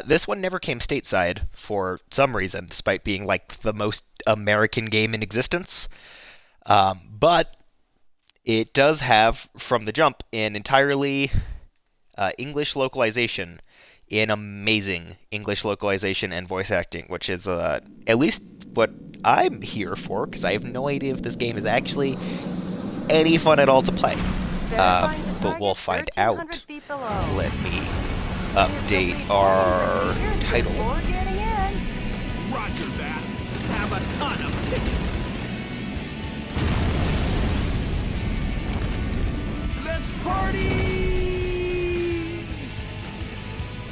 This one never came stateside for some reason, despite being like the most American game in existence. But it does have, from the jump, an entirely English localization, in amazing English localization and voice acting, which is at least what I'm here for, because I have no idea if this game is actually any fun at all to play. But we'll find out. Let me update our title. Roger that. Have a ton of tickets. Let's party!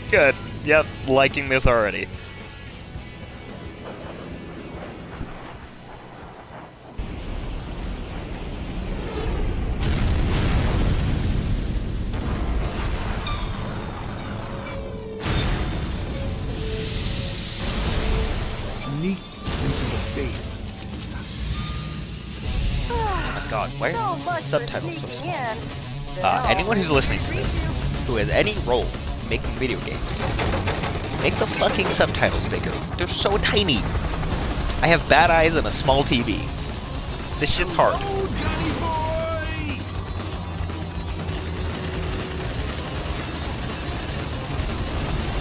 Good. Yep, liking this already. Sneaked into the base successfully. Oh my god, why are the subtitles so small? Anyone who's listening to this, who has any role making video games, make the fucking subtitles bigger. They're so tiny. I have bad eyes and a small TV. This shit's hard. Oh, Johnny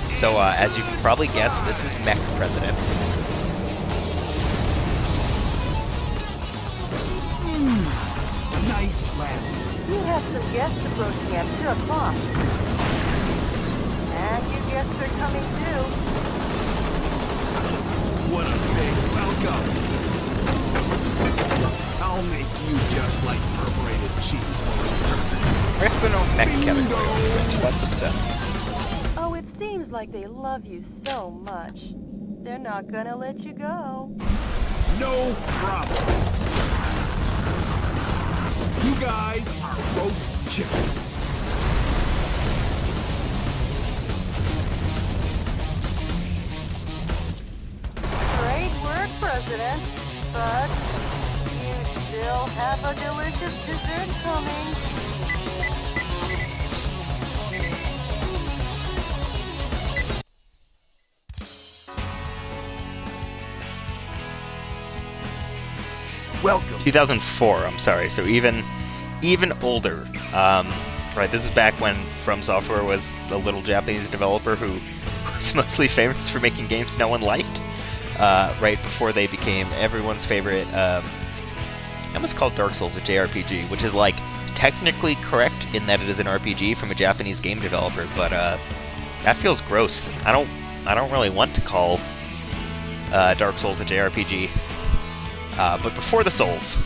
boy! So, as you can probably guess, this is Mech President. Nice land. You have some guests approaching at 2 o'clock. And your guests are coming too. What a big welcome. I'll make you just like perforated cheese. There's been no Mech category on Twitch. That's upsetting. Oh, it seems like they love you so much. They're not gonna let you go. No problem. You guys are roast chicken. Great work, President. But you still have a delicious dessert coming. Welcome. 2004, I'm sorry, so even older. Right, this is back when From Software was a little Japanese developer who was mostly famous for making games no one liked. Right before they became everyone's favorite. I almost called Dark Souls a JRPG, which is like technically correct in that it is an RPG from a Japanese game developer, but that feels gross. I don't really want to call Dark Souls a JRPG. But before the Souls,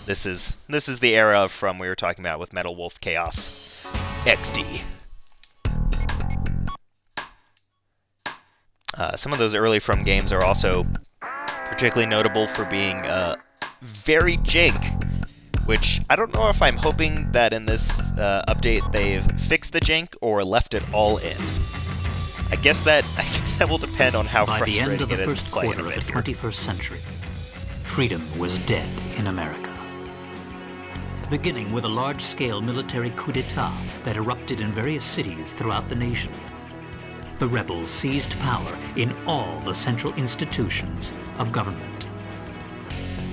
this is the era from we were talking about with Metal Wolf Chaos XD. Some of those early From games are also particularly notable for being very jank, which I don't know if I'm hoping that in this update they've fixed the jank or left it all in. I guess that will depend on how By the frustrating end of the it is first to play quarter of the 21st century, freedom was dead in America. Beginning with a large-scale military coup d'etat that erupted in various cities throughout the nation, the rebels seized power in all the central institutions of government.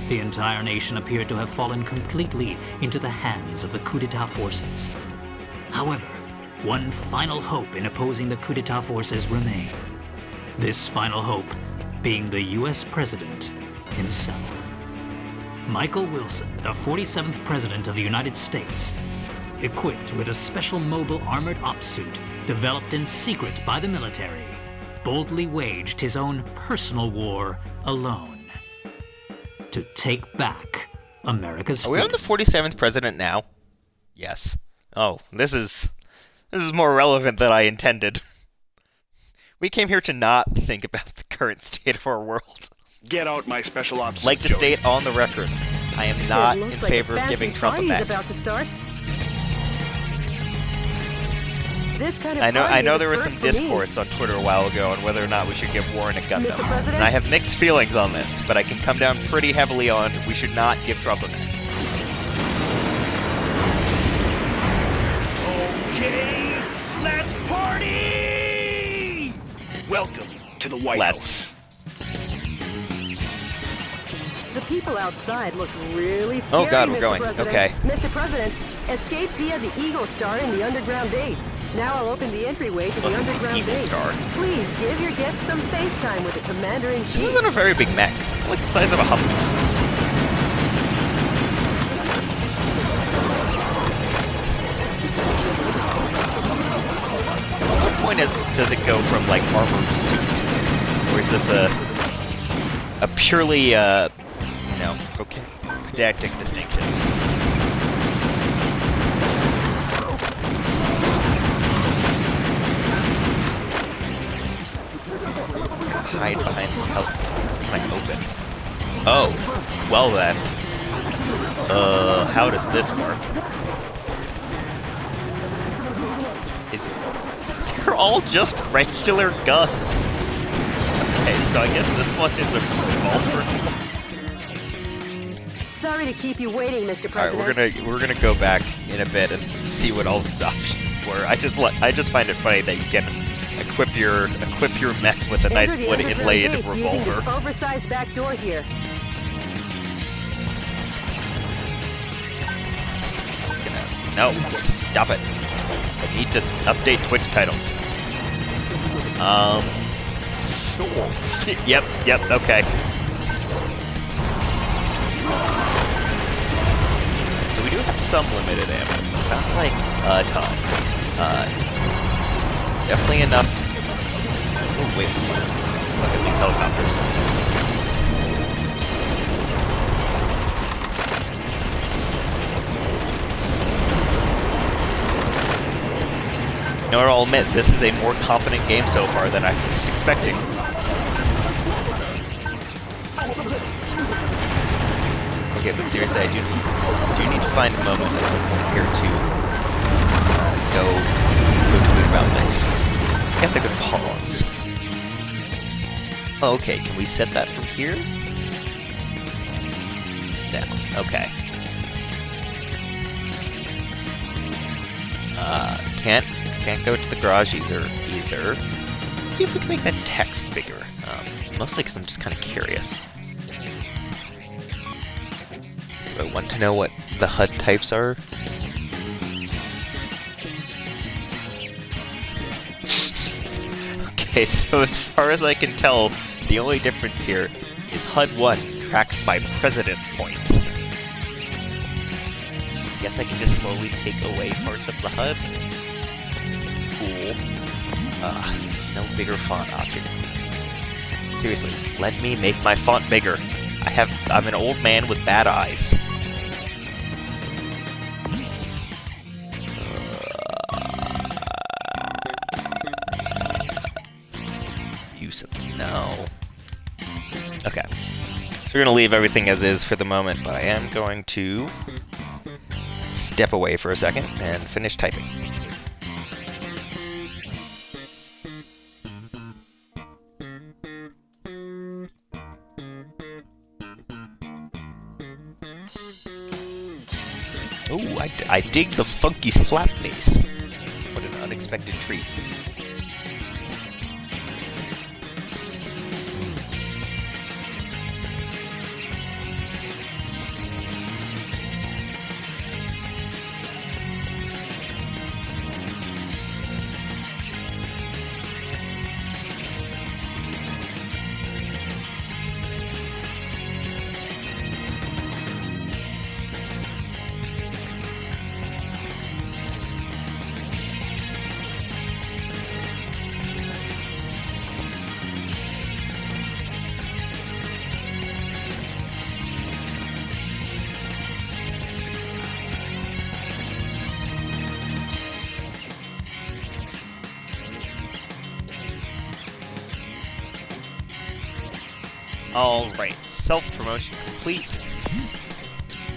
The entire nation appeared to have fallen completely into the hands of the coup d'etat forces. However, one final hope in opposing the coup d'etat forces remained. This final hope being the U.S. president himself. Michael Wilson, the 47th President of the United States, equipped with a special mobile armored ops suit developed in secret by the military, boldly waged his own personal war alone to take back America's Are we on the 47th president now? Yes. Oh, this is more relevant than I intended. We came here to not think about the current state of our world. Get out my special ops. Like to state on the record, I am not in favor of giving Trump a back. About to start. This kind of I know there was some discourse on Twitter a while ago on whether or not we should give Warren a Gundam. Mr. President? And I have mixed feelings on this, but I can come down pretty heavily on we should not give Trump a back. Okay, let's party! Welcome to the White House. The people outside look really scary, Oh God, we're Mr. going. President. Okay. Mr. President, escape via the Eagle Star in the underground base. Now I'll open the entryway to the underground Eagle base. Star. Please give your guests some face time with the Commander-in-Chief. This isn't a very big mech. It's like the size of a Humvee. What point does it go from like armored suit, or is this a purely okay, pedantic distinction? Hide behind this help. Can I open? Oh, well then. How does this work? They're all just regular guns. Okay, so I guess this one is a revolver. Sorry to keep you waiting, Mr. All President. right, we're gonna go back in a bit and see what all these options were. I just find it funny that you can equip your mech with a nice Enter the wood underground inlaid base using revolver. this oversized back door here. No, stop it. I need to update Twitch titles. Sure. Yep, okay. So we do have some limited ammo, not like a ton. Definitely enough. Oh wait, look at these helicopters. You know what, I'll admit, this is a more competent game so far than I was expecting. Okay, but seriously, I do need to find a moment at some point here to go quickly about this. I guess I could pause. Oh, okay, can we set that from here? No, okay. Can't go to the garage either. Let's see if we can make that text bigger. Mostly because I'm just kind of curious. Do I want to know what the HUD types are? Okay, so as far as I can tell, the only difference here is HUD 1 tracks my president points. Guess I can just slowly take away parts of the HUD. Cool. No bigger font option. Seriously, let me make my font bigger. I'm an old man with bad eyes. No. Okay. So we're gonna leave everything as is for the moment, but I am going to step away for a second and finish typing. Oh, I dig the funky slap bass. What an unexpected treat. Alright, self-promotion complete.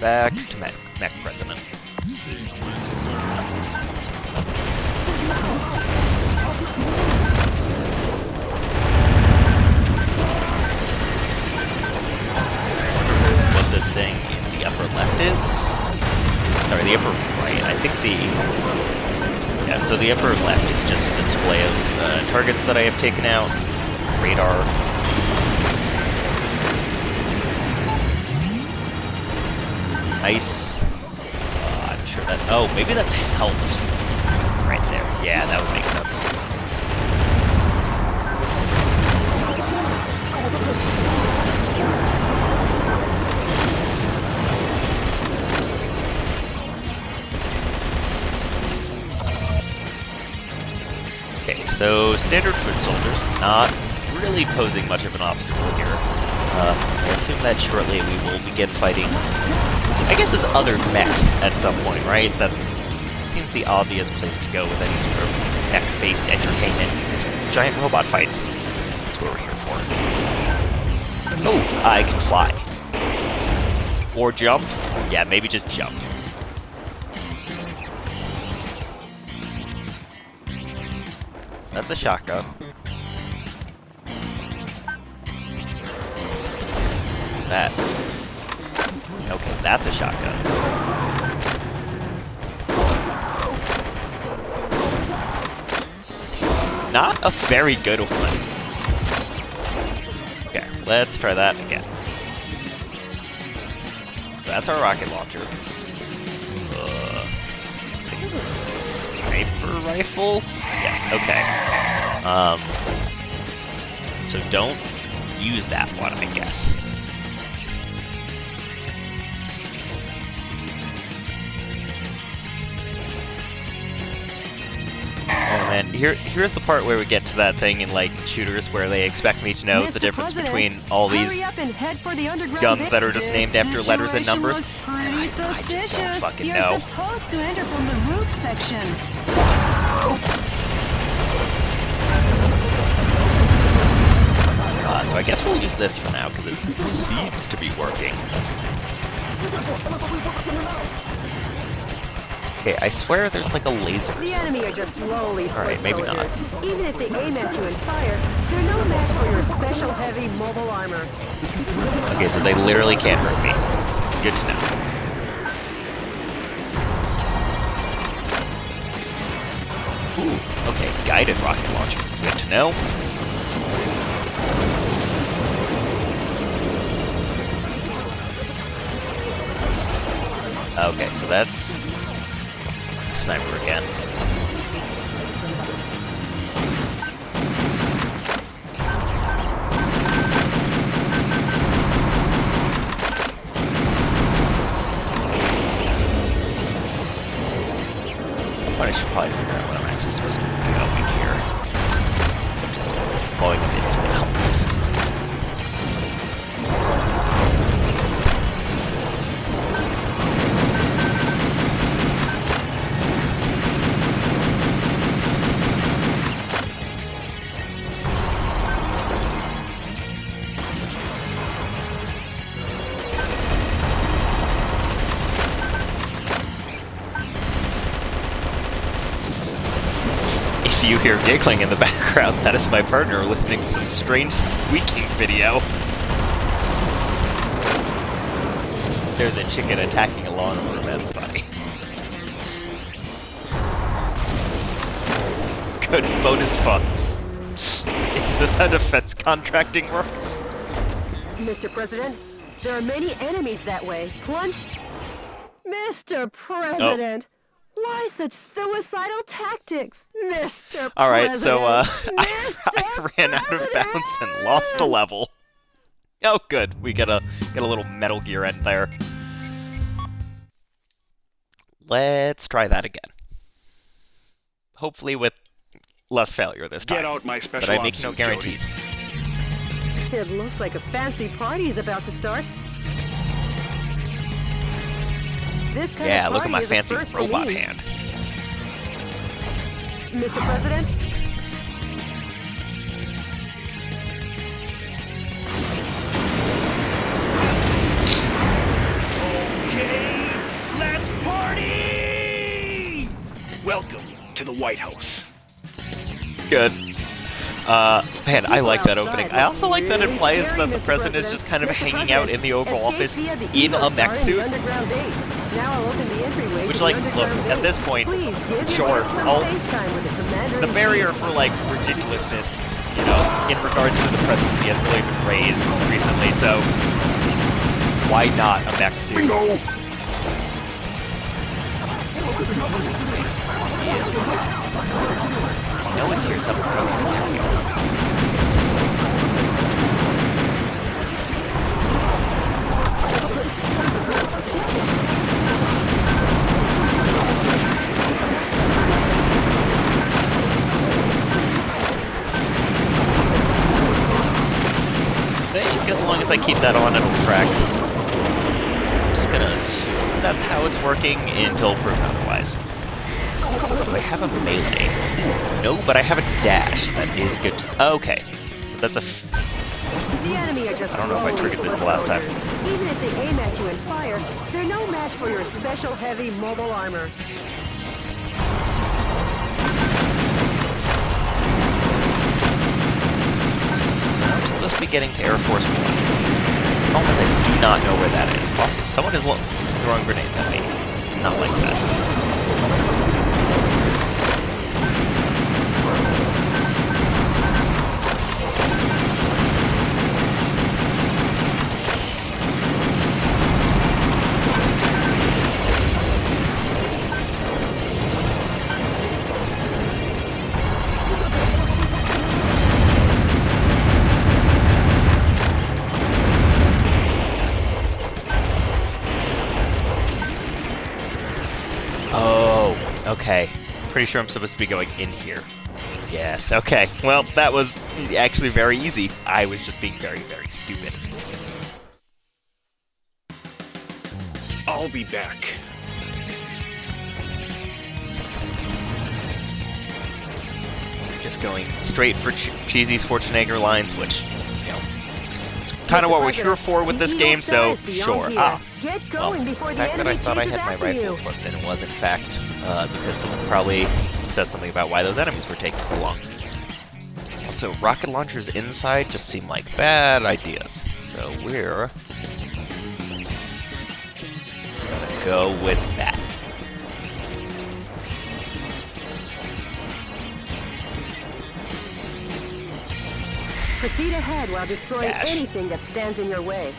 Back to Mech President. What this thing in the upper left is? Sorry, the upper right. I think the... Yeah, so So the upper left is just a display of targets that I have taken out. Radar. Nice. I'm sure that... Oh, maybe that's health. Right there. Yeah, that would make sense. Okay, so standard foot soldiers, not really posing much of an obstacle here. I assume that shortly we will begin fighting, I guess, as other mechs at some point, right? That seems the obvious place to go with any sort of mech-based entertainment. Giant robot fights. That's what we're here for. Oh, I can fly. Or jump. Yeah, maybe just jump. That's a shotgun. That. Okay, that's a shotgun. Not a very good one. Okay, let's try that again. So that's our rocket launcher. I think it's a sniper rifle? Yes, okay. So don't use that one, I guess. Oh man, here's the part where we get to that thing in like shooters where they expect me to know the difference between all these guns that are just named after letters and numbers. And I just don't fucking know. So I guess we'll use this for now, because it seems to be working. Okay, I swear there's like a laser. The enemy are just lowly Alright, maybe not. Even if they aim at you and fire, they're no match for your special heavy mobile armor. Okay, so they literally can't hurt me. Good to know. Ooh, okay, guided rocket launcher. Good to know. Okay, so that's sniper again. But I should probably figure out what I'm actually supposed to be going here. Just blowing them into the helpless. If you hear giggling in the background, that is my partner listening to some strange squeaking video. There's a chicken attacking a lawnmower, buddy. Good bonus funds. Is this how defense contracting works? Mr. President, there are many enemies that way. One, Mr. President. Why such suicidal tactics, Mr. All right, so I Mr. ran out of bounds and lost the level. Oh, good. We get a little Metal Gear end there. Let's try that again. Hopefully with less failure this time. Get out my special but I make ops no suit, guarantees. It looks like a fancy party is about to start. This kind Yeah, of look at my party is a fancy first for robot me. hand. Mr. President? Okay, let's party! Welcome to the White House. Good. Man, I like that outside opening. I also like that it really implies scary, that the Mr. president is just kind of Mr. hanging out in the Oval Escape Office via the in Eagle a mech Star in the suit. underground base. Now I'll open the entryway. Which, to like, the look, underground at base. this point, Please give sure, me some I'll- FaceTime with the commander. the barrier for, like, ridiculousness, you know, in regards to the presidency has really been raised recently, so why not a mech suit? Bingo! He is the I know it's here somewhere. Okay, there we go. I think as long as I keep that on, it'll track. I'm just gonna assume that's how it's working until proven otherwise. Do I have a melee? No, but I have a dash. That is good. Okay, so that's a. The enemy are just I don't know if I rolling triggered this foot the last time. soldiers. Even if they aim at you and fire, they're no match for your special heavy mobile armor. I'm supposed to be getting to Air Force One. Problem is, I do not know where that is. Also, someone is throwing grenades at me. Not like that. Okay, pretty sure I'm supposed to be going in here. Yes, okay. Well, that was actually very easy. I was just being very, very stupid. I'll be back. Just going straight for cheesy Schwarzenegger lines, which, you know, it's kind of what we're here for with this game, so sure. Get Well, going the before the fact that I enemy thought I chases had my after rifle you. equipped and it was in fact the pistol, probably says something about why those enemies were taking so long. Also, rocket launchers inside just seem like bad ideas, so we're gonna go with that. Proceed ahead while destroying Dash. anything that stands in your way.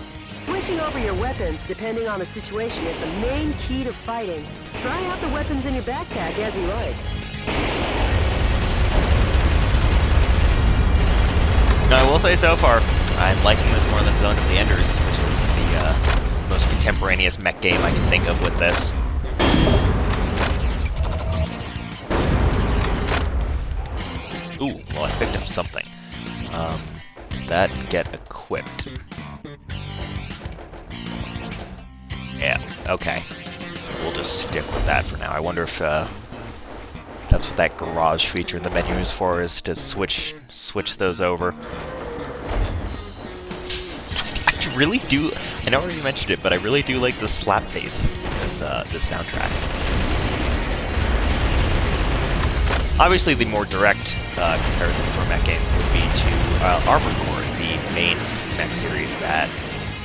Switching over your weapons, depending on the situation, is the main key to fighting. Try out the weapons in your backpack as you like. Now, I will say so far, I'm liking this more than Zone of the Enders, which is the most contemporaneous mech game I can think of with this. Ooh, well, I picked up something. That get equipped. Yeah, okay. We'll just stick with that for now. I wonder if that's what that garage feature in the menu is for, is to switch those over. I really do. I know I already mentioned it, but I really do like the slap bass this soundtrack. Obviously, the more direct comparison for a mech game would be to Armored Core, the main mech series that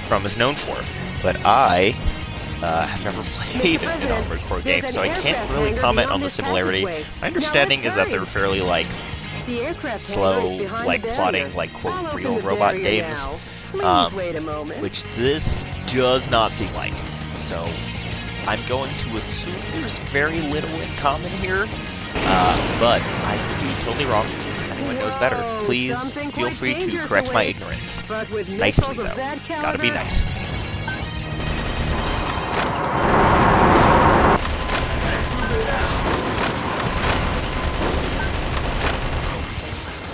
From is known for. But I have never played an Armored Core game, so I can't really comment on the similarity. My understanding is that they're fairly like slow, like plotting, like quote real robot games, which this does not seem like. So I'm going to assume there's very little in common here, but I could be totally wrong. If anyone knows better, please feel free to correct my ignorance. Nicely though, gotta be nice.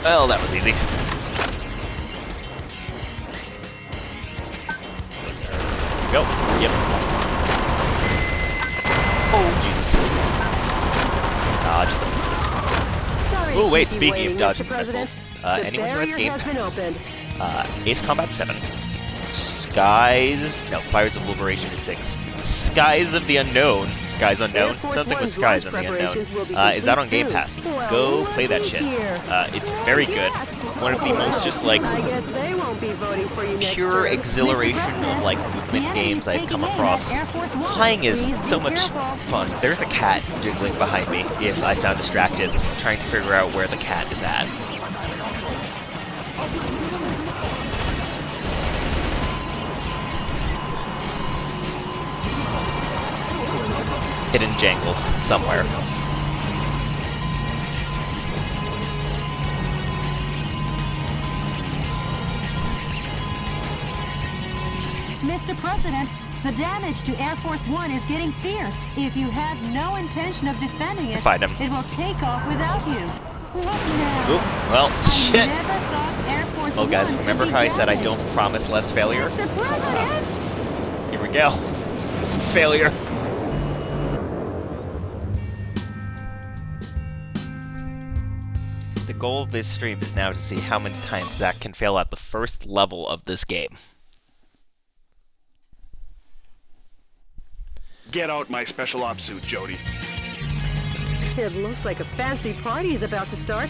Well, that was easy. There we go. Yep. Oh, Jesus. Dodge the missiles. Oh, wait, speaking of dodging the missiles, anyone who has Game Pass, Ace Combat 7, Fires of Liberation is 6, Skies of the Unknown. Skies Unknown? Air Force Something with One's Skies launch on the Unknown. preparations will be Is out on complete Game soon. Pass. Well, Go play that look shit. here. It's very good. One of the most just like I guess they won't be voting for you next pure term. exhilaration of like movement games I've come across. Flying is so much fun. There's a cat jiggling behind me if I sound distracted, trying to figure out where the cat is at. Hidden jangles somewhere. Mr. President, the damage to Air Force One is getting fierce. If you have no intention of defending it, Find him. it will take off without you. What now? Oop, well, shit. I never thought Air Force Well, guys, One remember could be how I said I don't damaged. promise less failure? Mr. President! Here we go. Failure. The goal of this stream is now to see how many times Zach can fail at the first level of this game. Get out my special ops suit, Jody. It looks like a fancy party is about to start.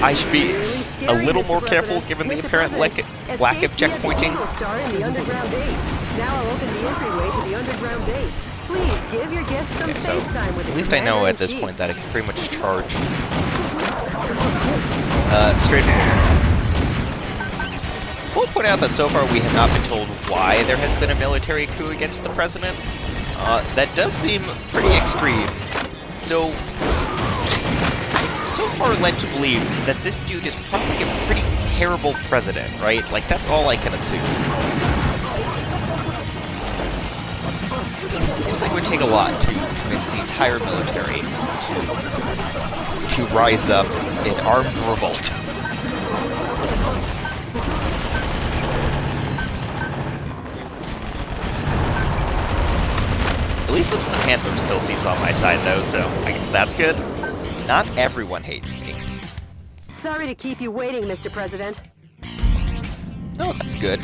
I should be a little more careful given the apparent lack of checkpointing. Star in the underground base. Now I'll open the entryway to the underground base. Please give your guests some Okay, so FaceTime with the at least I know at this commander-in-chief. point that I can pretty much charge straight. We'll point out that so far we have not been told why there has been a military coup against the president. That does seem pretty extreme. So, I'm so far led to believe that this dude is probably a pretty terrible president, right? Like, that's all I can assume. It seems like it would take a lot to convince the entire military to rise up in armed revolt. At least the Twin Panther still seems on my side, though, so I guess that's good. Not everyone hates me. Sorry to keep you waiting, Mr. President. Oh, that's good.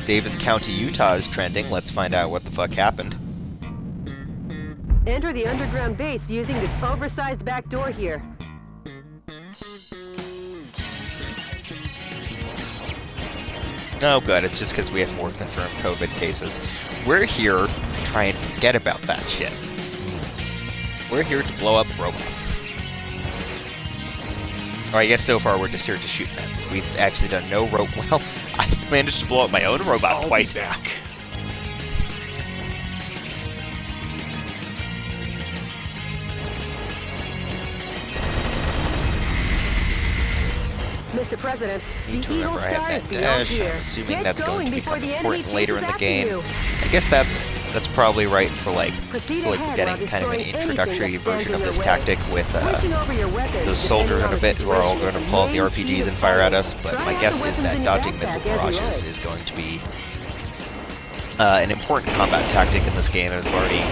Davis County, Utah is trending. Let's find out what the fuck happened. Enter the underground base using this oversized back door here. Oh, good. It's just because we have more confirmed COVID cases. We're here to try and forget about that shit. We're here to blow up robots. Or I guess so far we're just here to shoot nets. We've actually done no well, I've managed to blow up my own robot I'll twice be now. back. Mr. President, Need to the Eagle remember I Star is have that beyond dash. here. I'm assuming Get that's going to before become the enemy important later in chases the game. after you. I guess that's probably right for like Proceed we're ahead getting while kind of an destroying introductory anything that version of stands this in your way. tactic with Switching over your weapons, those soldiers in depending a on bit the who are all situation, going to is pull out the the main RPGs key and fire at us, to but try my out guess the is weapons that in your dodging missile backpack as you barrages load. is going to be an important combat tactic in this game, as I've already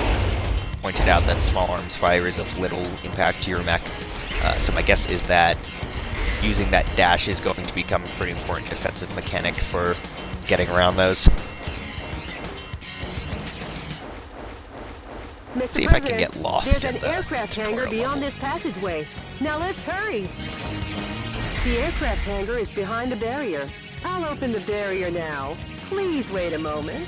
pointed out that small arms fire is of little impact to your mech. So my guess is that using that dash is going to become a pretty important defensive mechanic for getting around those. Mr. See if I can President, get lost there's in an the aircraft hangar tutorial beyond level. this passageway. Now let's hurry. The aircraft hangar is behind the barrier. I'll open the barrier now. Please wait a moment.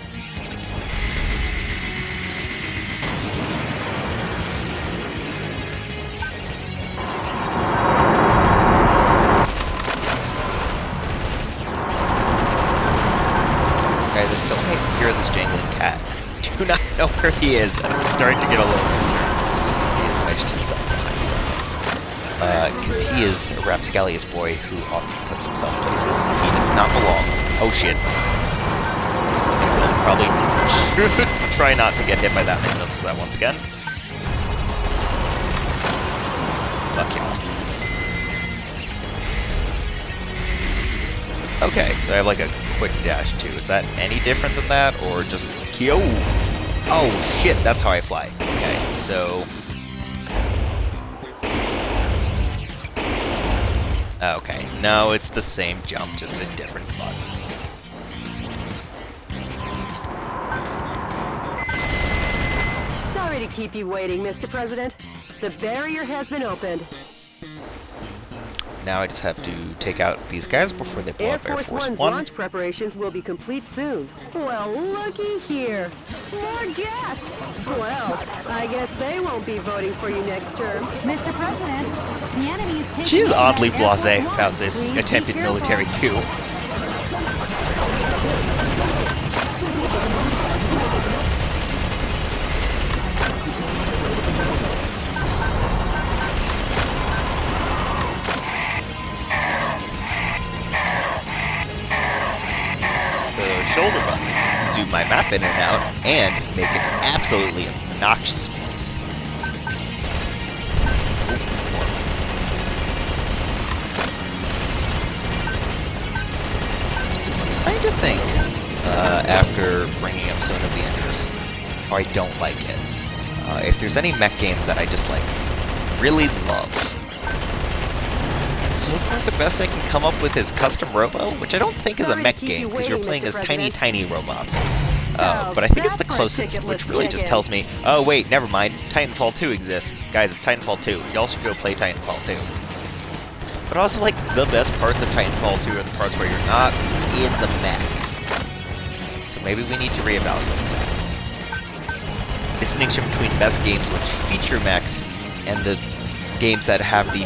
Guys, I still hear this jangling cat. Do not know where he is, and I'm starting to get a little concerned. He has wedged himself behind something. Because he is a rapscallious boy who often puts himself places he does not belong. Oh shit. I will probably try not to get hit by that many missiles at once again. Fuck y'all. Okay, so I have like a quick dash too. Is that any different than that, or just Kyo? Oh shit, that's how I fly. Okay, so Okay, no, it's the same jump, just a different button. Sorry to keep you waiting, Mr. President. The barrier has been opened. Now I just have to take out these guys before they blow Air up Air Force Force One's One. launch preparations will be complete soon. Well, looky here. More guests! Well, I guess they won't be voting for you next term. Mr. President, the enemy is taking She is aim oddly at Air Force blasé One. about this Please be attempted careful. military coup. The shoulder buttons zoom my map in and out and make an absolutely obnoxious noise. I trying to think, after bringing up Zone of the Enders, how I don't like it. If there's any mech games that I just, like, really love. And so far the best I can come up with is Custom Robo, which I don't think is a Sorry to mech keep you game, because you're waiting, playing Mr. as President. tiny robots. How's But I think it's that the for a closest, which ticketless really just check-in? tells me, oh wait, never mind, Titanfall 2 exists. Guys, it's Titanfall 2. Y'all should go play Titanfall 2. But also, like, the best parts of Titanfall 2 are the parts where you're not in the mech. So maybe we need to reevaluate that. Distinction between best games which feature mechs and the games that have the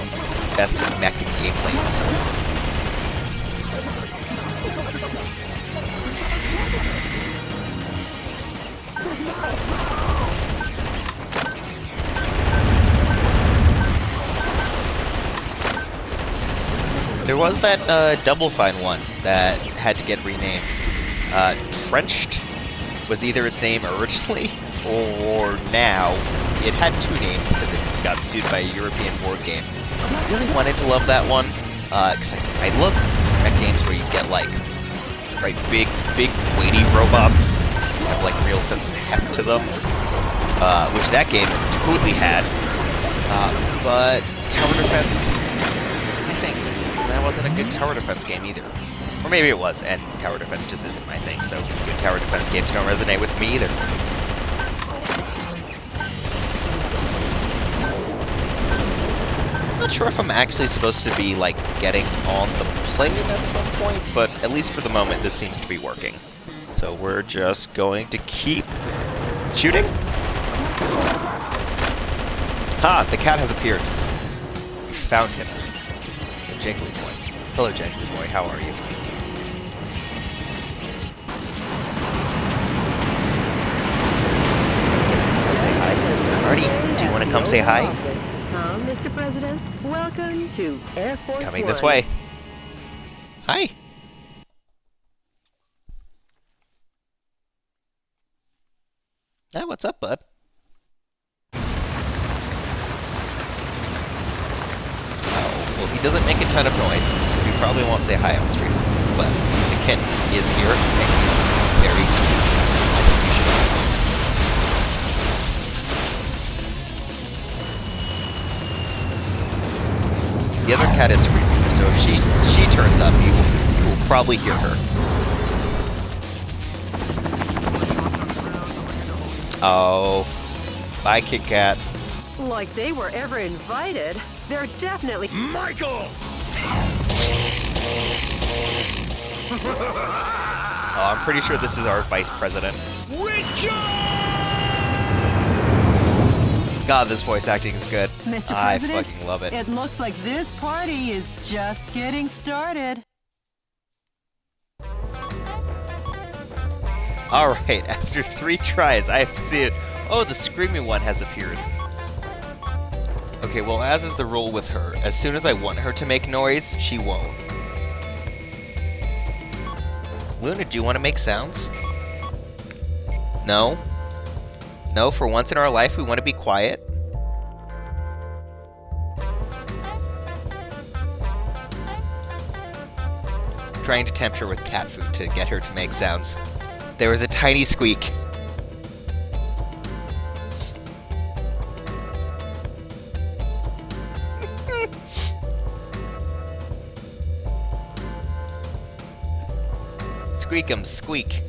best mech and gameplay itself. There was that Double Fine one that had to get renamed. Trenched was either its name originally, or now. It had two names because it got sued by a European board game. I really wanted to love that one, because I love mech games where you get, like, right, big, weighty robots, have, like, real sense of heft to them, which that game totally had. But Tower Defense, I think, that wasn't a good tower defense game either. Or maybe it was, and tower defense just isn't my thing, so good tower defense games don't resonate with me either. I'm not sure if I'm actually supposed to be, like, getting on the plane at some point, but at least for the moment this seems to be working. So we're just going to keep shooting. Ha! The cat has appeared. We found him. The Jangly Boy. Hello, Jangly Boy. How are you? Come say hi. Marty, do you want to come say hi? Huh, Mr. President? Welcome to Air Force He's coming One. this way. Hi. Ah, what's up, bud? Oh, well, he doesn't make a ton of noise, so he probably won't say hi on stream. But the kid is here, and he's very sweet. I think you should. The other cat is screaming, so if she turns up, you will probably hear her. Oh, bye, Kit Kat. Like they were ever invited. They're definitely... Michael! Oh, I'm pretty sure this is our vice president. Richard! God, this voice acting is good. Mr. I President, fucking love it. It looks like this party is just getting started. Alright, after 3 tries, I have succeeded. Oh, the screaming one has appeared. Okay, well, as is the rule with her, as soon as I want her to make noise, she won't. Luna, do you want to make sounds? No? No, for once in our life, we want to be quiet? Trying to tempt her with cat food to get her to make sounds. There was a tiny squeak. Squeak 'em, squeak.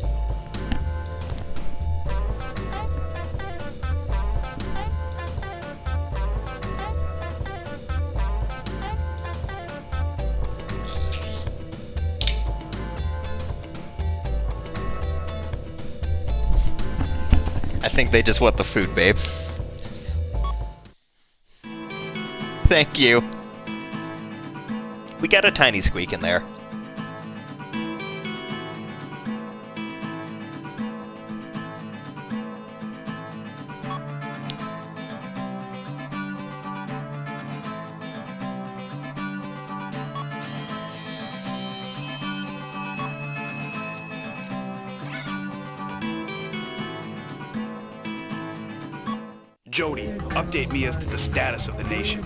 I think they just want the food, babe. Thank you. We got a tiny squeak in there. Jody, update me as to the status of the nation.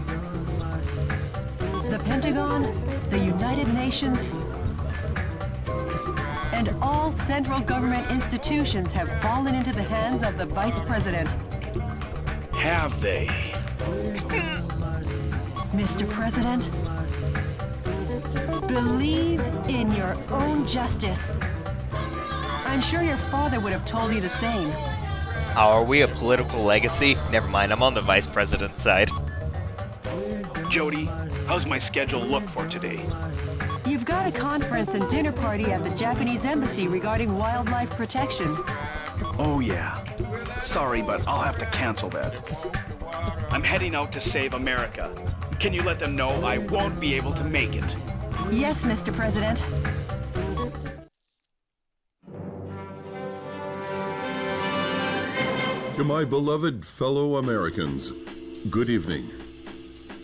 The Pentagon, the United Nations, and all central government institutions have fallen into the hands of the Vice President. Have they? Mr. President, believe in your own justice. I'm sure your father would have told you the same. Are we a political legacy? Never mind, I'm on the vice president's side. Jody, how's my schedule look for today? You've got a conference and dinner party at the Japanese embassy regarding wildlife protection. Oh yeah. Sorry, but I'll have to cancel that. I'm heading out to save America. Can you let them know I won't be able to make it? Yes, Mr. President. To my beloved fellow Americans, good evening.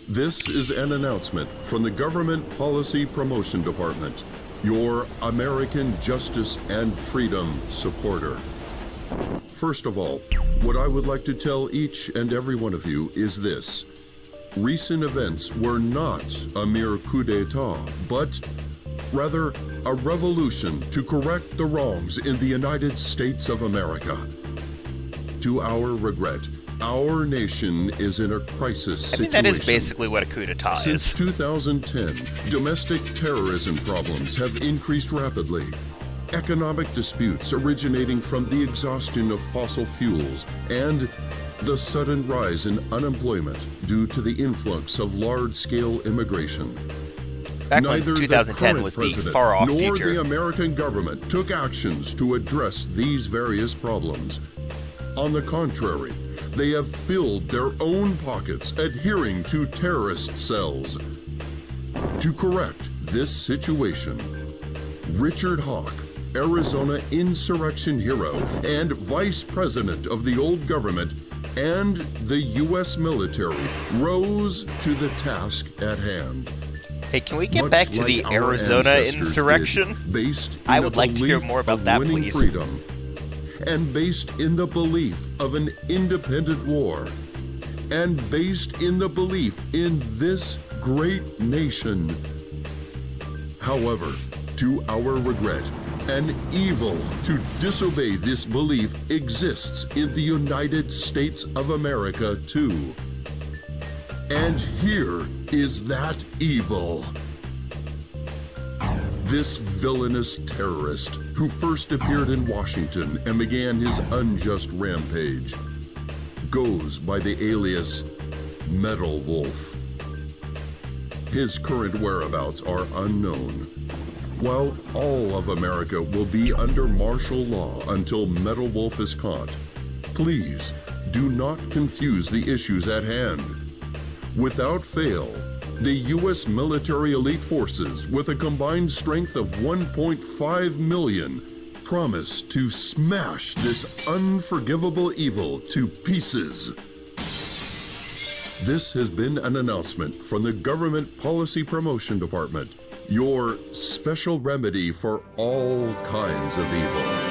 This is an announcement from the Government Policy Promotion Department, your American justice and freedom supporter. First of all, what I would like to tell each and every one of you is this. Recent events were not a mere coup d'etat, but rather a revolution to correct the wrongs in the United States of America. To our regret, our nation is in a crisis situation. That is basically what a coup d'etat is. Since 2010, domestic terrorism problems have increased rapidly. Economic disputes originating from the exhaustion of fossil fuels and the sudden rise in unemployment due to the influx of large-scale immigration. Back when Neither 2010 was the far-off nor future. the American government took actions to address these various problems. On the contrary, they have filled their own pockets adhering to terrorist cells. To correct this situation, Richard Hawk, Arizona insurrection hero and vice president of the old government, and the U.S. military rose to the task at hand. Hey, can we get Much back to like the our Arizona ancestors insurrection? did, based I in would a like to hear belief more about of that, winning please. freedom, and based in the belief of an independent war, and based in the belief in this great nation. However, to our regret, an evil to disobey this belief exists in the United States of America too. And here is that evil. This villainous terrorist who first appeared in Washington and began his unjust rampage goes by the alias Metal Wolf. His current whereabouts are unknown. While all of America will be under martial law until Metal Wolf is caught, please do not confuse the issues at hand. Without fail, the U.S. military elite forces, with a combined strength of 1.5 million, promise to smash this unforgivable evil to pieces. This has been an announcement from the Government Policy Promotion Department, your special remedy for all kinds of evil.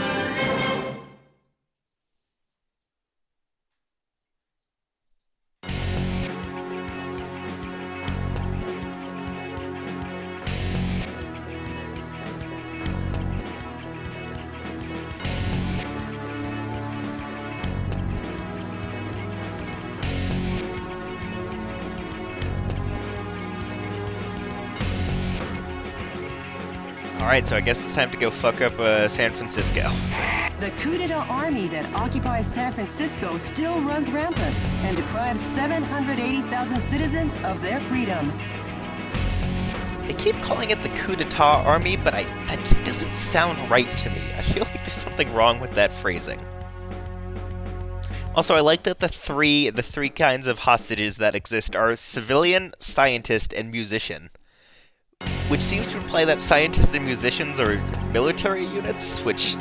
Alright, so I guess it's time to go fuck up San Francisco. The coup d'etat army that occupies San Francisco still runs rampant and deprives 780,000 citizens of their freedom. They keep calling it the coup d'etat army, but that just doesn't sound right to me. I feel like there's something wrong with that phrasing. Also, I like that the three kinds of hostages that exist are civilian, scientist, and musician. Which seems to imply that scientists and musicians are military units, which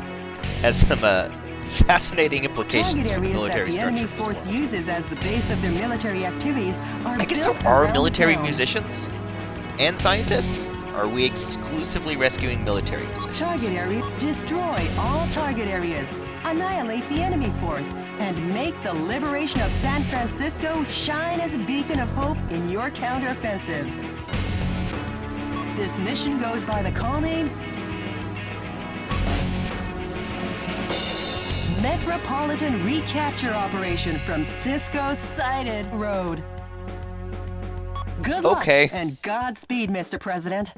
has some fascinating implications for the military structure of this world. Uses as the base of their military activities are I guess there are military musicians and scientists? Or are we exclusively rescuing military musicians? Target areas. Destroy all target areas. Annihilate the enemy force. And make the liberation of San Francisco shine as a beacon of hope in your counteroffensive. This mission goes by the call name Metropolitan Recapture Operation from Cisco Sighted Road. Good luck Okay. and Godspeed, Mr. President.